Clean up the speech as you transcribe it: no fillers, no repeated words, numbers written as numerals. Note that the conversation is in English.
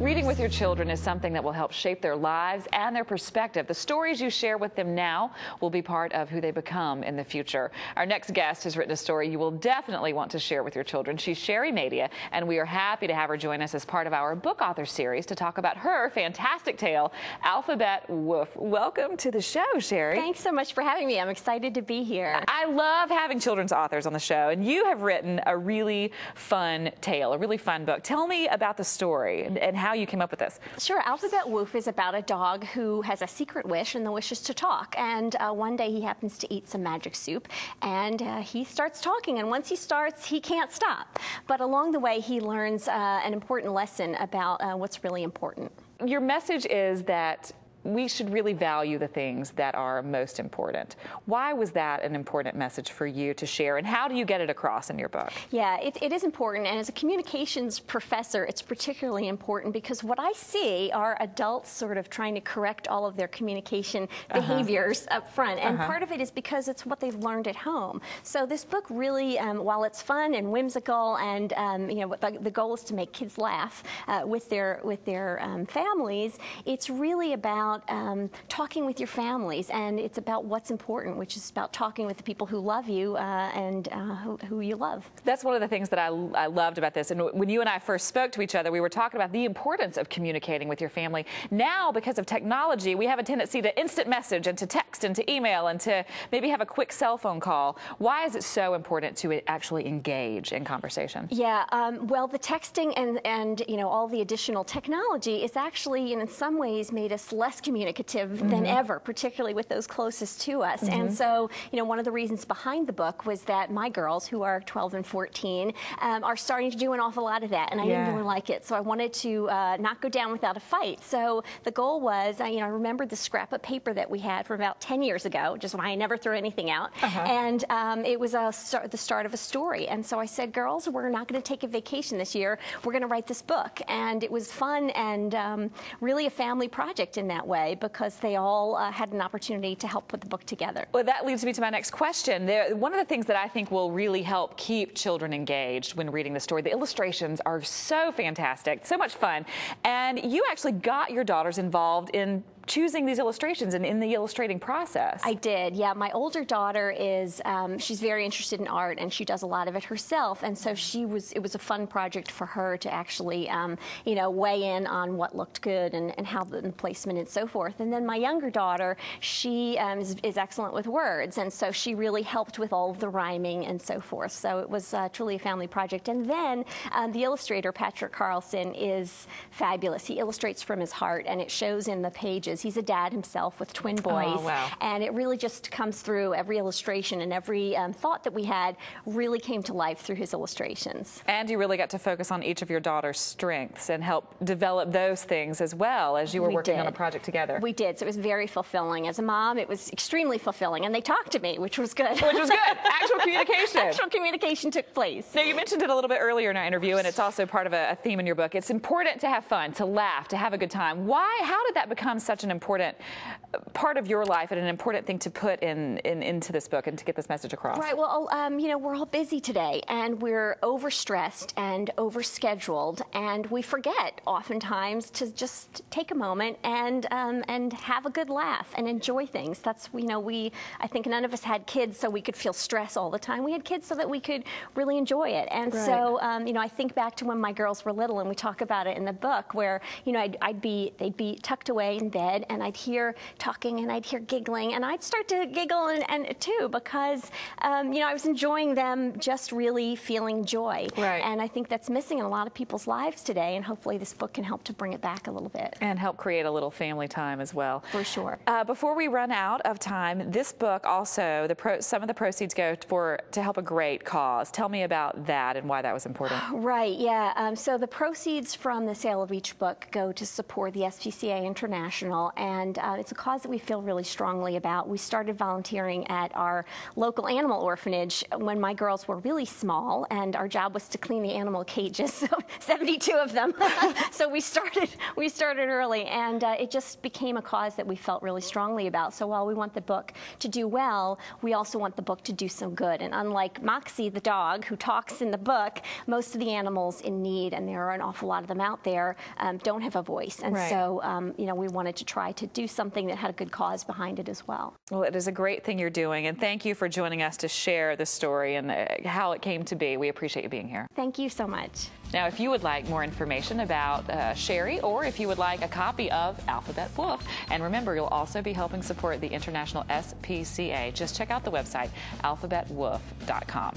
Reading with your children is something that will help shape their lives and their perspective. The stories you share with them now will be part of who they become in the future. Our next guest has written a story you will definitely want to share with your children. She's Sherrie Madia, and we are happy to have her join us as part of our book author series to talk about her fantastic tale, Alphabet Woof. Welcome to the show, Sherrie. Thanks so much for having me. I'm excited to be here. I love having children's authors on the show, and you have written a really fun tale, a really fun book. Tell me about the story and how you came up with this. Sure. Alphabet Woof is about a dog who has a secret wish, and the wish is to talk. And one day he happens to eat some magic soup, and he starts talking. And once he starts, he can't stop. But along the way, he learns an important lesson about what's really important. Your message is that we should really value the things that are most important. Why was that an important message for you to share, and how do you get it across in your book? Yeah, it is important, and as a communications professor, it's particularly important because what I see are adults sort of trying to correct all of their communication behaviors up front, and part of it is because it's what they've learned at home. So this book really, while it's fun and whimsical, and you know, the goal is to make kids laugh with their families, it's really about talking with your families, and it's about what's important, which is about talking with the people who love you and who you love. That's one of the things that I loved about this. And when you and I first spoke to each other, we were talking about the importance of communicating with your family. Now, because of technology, we have a tendency to instant message and to text and to email and to maybe have a quick cell phone call. Why is it so important to actually engage in conversation? Yeah, well, the texting and you know, all the additional technology is actually, in some ways, made us less communicative than ever, particularly with those closest to us. And so, you know, one of the reasons behind the book was that my girls, who are 12 and 14, are starting to do an awful lot of that, and I didn't really like it. So I wanted to not go down without a fight. So the goal was, you know, I remembered the scrap of paper that we had from about 10 years ago, just when I never threw anything out, and it was the start of a story. And so I said, girls, we're not going to take a vacation this year. We're going to write this book. And it was fun and really a family project in that way, because they all had an opportunity to help put the book together. Well, that leads me to my next question. One of the things that I think will really help keep children engaged when reading the story, the illustrations are so fantastic, so much fun, and you actually got your daughters involved in choosing these illustrations and in the illustrating process. I did, yeah. My older daughter is, she's very interested in art, and she does a lot of it herself, and so it was a fun project for her to actually, you know, weigh in on what looked good and how the placement and so forth. And then my younger daughter, she is excellent with words, and so she really helped with all of the rhyming and so forth. So it was truly a family project. And then the illustrator, Patrick Carlson, is fabulous. He illustrates from his heart, and it shows in the pages. He's a dad himself with twin boys, and it really just comes through. Every illustration and every thought that we had really came to life through his illustrations. And you really got to focus on each of your daughter's strengths and help develop those things as well as you were working on a project together. We did, so it was very fulfilling. As a mom, it was extremely fulfilling, and they talked to me, which was good. Which was good. Actual communication. Actual communication took place. Now, you mentioned it a little bit earlier in our interview, and it's also part of a theme in your book. It's important to have fun, to laugh, to have a good time. Why? How did that become such an important part of your life and an important thing to put into this book and to get this message across? Right. Well, you know, we're all busy today, and we're overstressed and overscheduled, and we forget oftentimes to just take a moment and have a good laugh and enjoy things. That's, you know, I think none of us had kids so we could feel stress all the time. We had kids so that we could really enjoy it. And so, you know, I think back to when my girls were little, and we talk about it in the book, where, you know, they'd be tucked away in bed, and I'd hear talking and I'd hear giggling, and I'd start to giggle and too, because you know, I was enjoying them just really feeling joy. And I think that's missing in a lot of people's lives today, and hopefully this book can help to bring it back a little bit. And help create a little family time as well. For sure. Before we run out of time, this book also, some of the proceeds go to help a great cause. Tell me about that and why that was important. Right, yeah. So the proceeds from the sale of each book go to support the SPCA International, well, and it's a cause that we feel really strongly about. We started volunteering at our local animal orphanage when my girls were really small, and our job was to clean the animal cages, so 72 of them. So we started early, and it just became a cause that we felt really strongly about. So while we want the book to do well, we also want the book to do some good. And unlike Moxie, the dog, who talks in the book, most of the animals in need, and there are an awful lot of them out there, don't have a voice. And so, you know, we wanted to try to do something that had a good cause behind it as well. Well, it is a great thing you're doing, and thank you for joining us to share the story and how it came to be. We appreciate you being here. Thank you so much. Now, if you would like more information about Sherrie, or if you would like a copy of Alphabet Woof, and remember, you'll also be helping support the International SPCA, just check out the website, alphabetwoof.com.